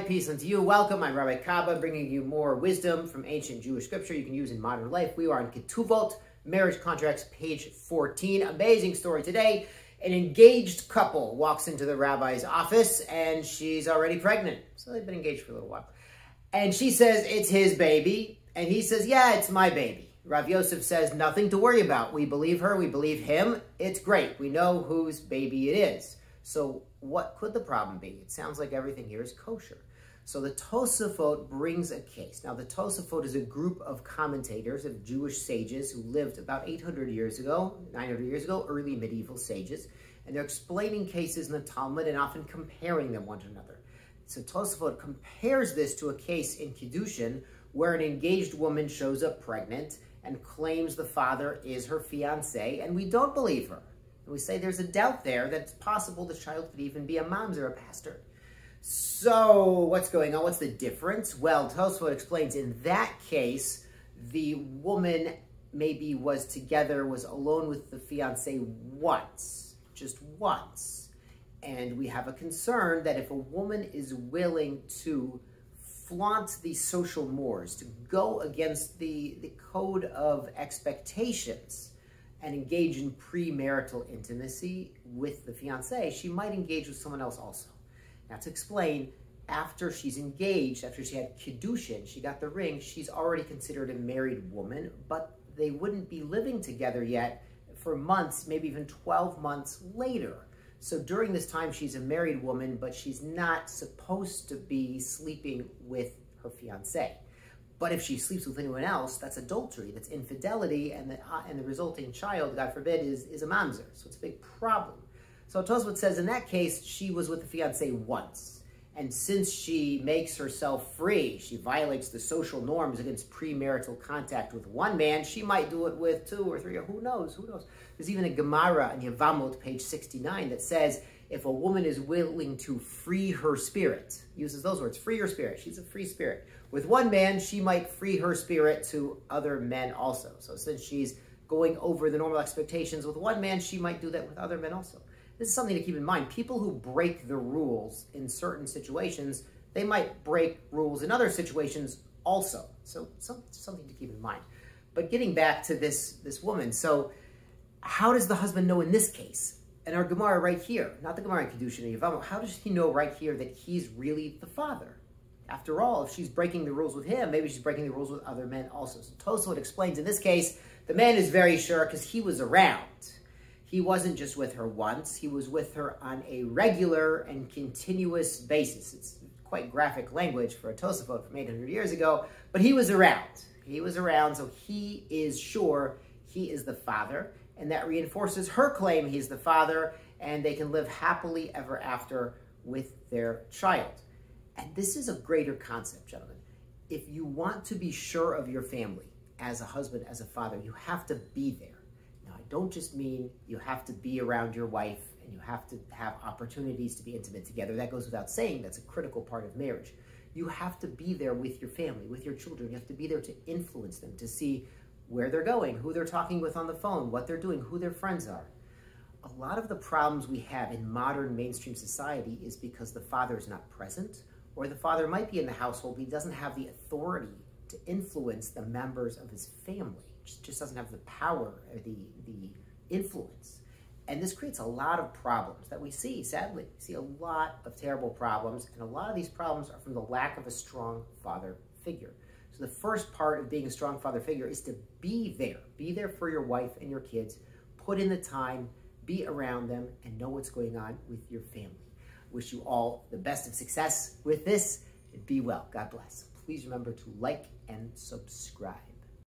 Peace unto you. Welcome. I'm Rabbi Kaba, bringing you more wisdom from ancient Jewish scripture you can use in modern life. We are on Ketuvot, marriage contracts, page 14. Amazing story today. An engaged couple walks into the rabbi's office and she's already pregnant. So they've been engaged for a little while. And she says, it's his baby. And he says, yeah, it's my baby. Rav Yosef says, nothing to worry about. We believe her. We believe him. It's great. We know whose baby it is. So what could the problem be? It sounds like everything here is kosher. So the Tosafot brings a case. Now the Tosafot is a group of commentators, of Jewish sages who lived about 800 years ago, 900 years ago, early medieval sages. And they're explaining cases in the Talmud and often comparing them one to another. So Tosafot compares this to a case in Kiddushin where an engaged woman shows up pregnant and claims the father is her fiancé, and we don't believe her. And we say there's a doubt there that it's possible the child could even be a mamzer, a bastard. So what's going on? What's the difference? Well, Tosfot explains in that case, the woman maybe was alone with the fiancé once, just once. And we have a concern that if a woman is willing to flaunt the social mores, to go against the code of expectations, and engage in premarital intimacy with the fiancé, she might engage with someone else also. Now to explain, after she's engaged, after she had Kiddushin, she got the ring, she's already considered a married woman, but they wouldn't be living together yet for months, maybe even 12 months later. So during this time, she's a married woman, but she's not supposed to be sleeping with her fiancé. But if she sleeps with anyone else, that's adultery, that's infidelity, and the resulting child, God forbid, is a mamzer. So it's a big problem. So Tosfot says in that case, she was with the fiancé once. And since she makes herself free, she violates the social norms against premarital contact with one man, she might do it with two or three, or who knows, who knows. There's even a Gemara in Yevamot, page 69, that says, if a woman is willing to free her spirit, uses those words, free her spirit, she's a free spirit. With one man, she might free her spirit to other men also. So since she's going over the normal expectations with one man, she might do that with other men also. This is something to keep in mind. People who break the rules in certain situations, they might break rules in other situations also. So something to keep in mind. But getting back to this woman, so how does the husband know in this case? And our Gemara right here, not the Gemara in Kiddushin and Yevamot, how does he know right here that he's really the father? After all, if she's breaking the rules with him, maybe she's breaking the rules with other men also. So Tosfot explains in this case, the man is very sure because he was around. He wasn't just with her once, he was with her on a regular and continuous basis. It's quite graphic language for a Tosafot from 800 years ago, but he was around. He was around, so he is sure he is the father, and that reinforces her claim he's the father, and they can live happily ever after with their child. And this is a greater concept, gentlemen. If you want to be sure of your family as a husband, as a father, you have to be there. Now, I don't just mean you have to be around your wife and you have to have opportunities to be intimate together. That goes without saying. That's a critical part of marriage. You have to be there with your family, with your children. You have to be there to influence them, to see where they're going, who they're talking with on the phone, what they're doing, who their friends are. A lot of the problems we have in modern mainstream society is because the father is not present, or the father might be in the household, but he doesn't have the authority to influence the members of his family. Just doesn't have the power or the influence. And this creates a lot of problems that we see, sadly. We see a lot of terrible problems, and a lot of these problems are from the lack of a strong father figure. So the first part of being a strong father figure is to be there. Be there for your wife and your kids. Put in the time, be around them, and know what's going on with your family. Wish you all the best of success with this, and be well. God bless. Please remember to like and subscribe.